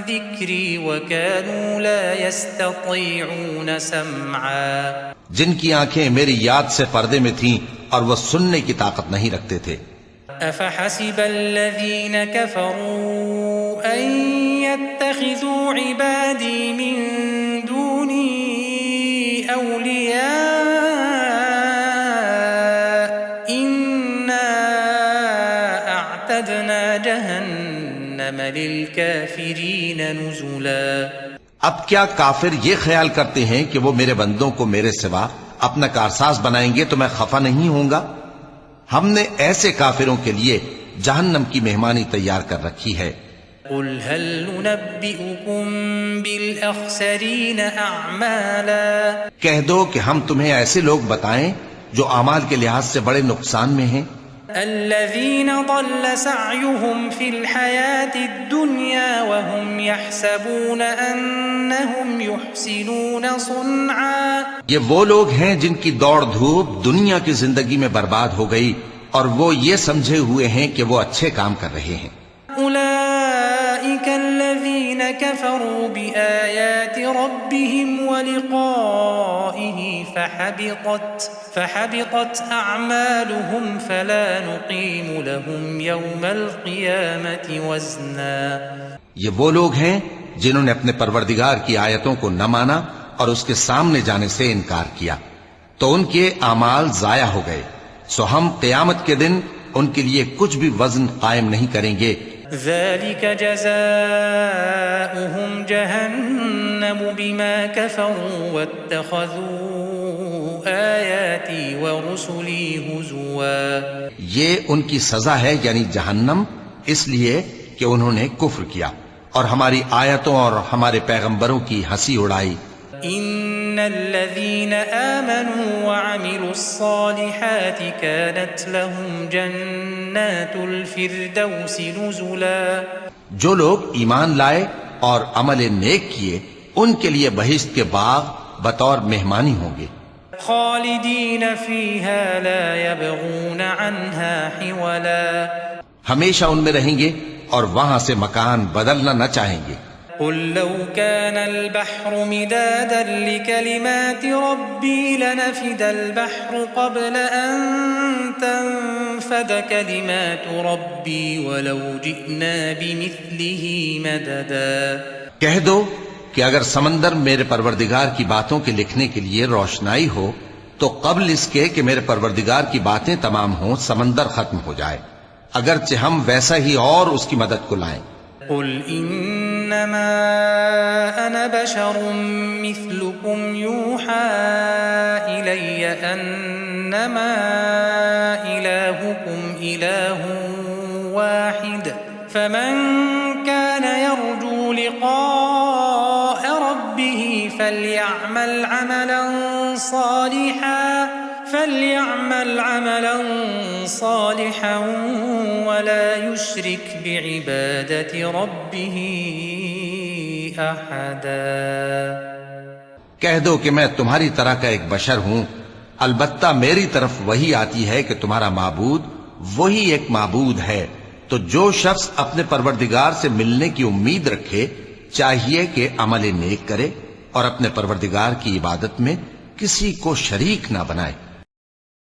ذكري وكانوا لا يستطيعون سمعا. جن کی آنکھیں میری یاد سے پردے میں تھیں اور وہ سننے کی طاقت نہیں رکھتے تھے. أفحسب الذين كفروا أن يتخذوا عبادي من دوني أولياء إنا أعتدنا جهنم للكافرين نزلا. اب کیا کافر یہ خیال کرتے ہیں کہ وہ میرے بندوں کو میرے سوا اپنا کارساز بنائیں گے تو میں خفا نہیں ہوں گا؟ ہم نے ایسے کافروں کے لیے جہنم کی مہمانی تیار کر رکھی ہے. قل هل ننبئكم بالأخسرين أعمالا. کہہ دو کہ ہم تمہیں ایسے لوگ بتائیں جو اعمال کے لحاظ سے بڑے نقصان میں ہیں. الذين ضل سعيهم في الحياة الدنيا وهم يحسبون أنهم يحسنون صنعا. یہ وہ لوگ ہیں جن کی دوڑ دھوپ دنیا کی زندگی میں برباد ہو گئی اور وہ یہ سمجھے ہوئے ہیں کہ وہ اچھے کام کر رہے ہیں. أولئك الذين كفروا بآيات ربهم ولقائه فحبطت أعمالهم فلا نقيم لهم يوم القيامة وزنا. یہ وہ لوگ ہیں جنہوں نے اپنے پروردگار کی آیتوں کو نہ مانا اور اس کے سامنے جانے سے انکار کیا تو ان کے اعمال ضائع ہو گئے، سو ہم قیامت کے دن ان کے لیے کچھ بھی وزن قائم نہیں کریں گے. ذلك جزاؤهم جهنم بما كفروا واتخذوا آياتي ورسلي هزوا. یہ ان کی سزا ہے یعنی جہنم، اس لیے کہ انہوں نے کفر کیا اور ہماری آیتوں اور ہمارے پیغمبروں کی ہنسی اڑائی. ان الذين آمنوا وعملوا الصالحات كانت لهم جنات الفردوس نزلا. جو لوگ ایمان لائے اور عمل نیک کیے ان کے لیے بہشت کے باغ بطور مہمانی ہوں گے. خالدین فیہا لا یبغون عنہا حولا. ہمیشہ ان میں رہیں گے اور وہاں سے مکان بدلنا نہ چاہیں گے. قل لو كان البحر مدادا لكلمات ربي لنفد البحر قبل أن تنفد كلمات ربي ولو جئنا بمثله مددا. کہہ دو کہ اگر سمندر میرے پروردگار کی باتوں کے لکھنے کے لیے روشنائی ہو تو قبل اس کے کہ میرے پروردگار کی باتیں تمام ہوں سمندر ختم ہو جائے، اگرچہ ہم ویسا ہی اور اس کی مدد کو لائیں. قل انما انا بشر مثلكم يوحى الي انما الهكم اله واحد فمن كان يرجو لقاء ربه فليعمل عملا صالحا ولا يشرك بعبادة ربه أحدا. کہہ دو کہ میں تمہاری طرح کا ایک بشر ہوں، البتہ میری طرف وہی آتی ہے کہ تمہارا معبود وہی ایک معبود ہے، تو جو شخص اپنے پروردگار سے ملنے کی امید رکھے چاہیے کہ عمل نیک کرے اور اپنے پروردگار کی عبادت میں کسی کو شریک نہ بنائے.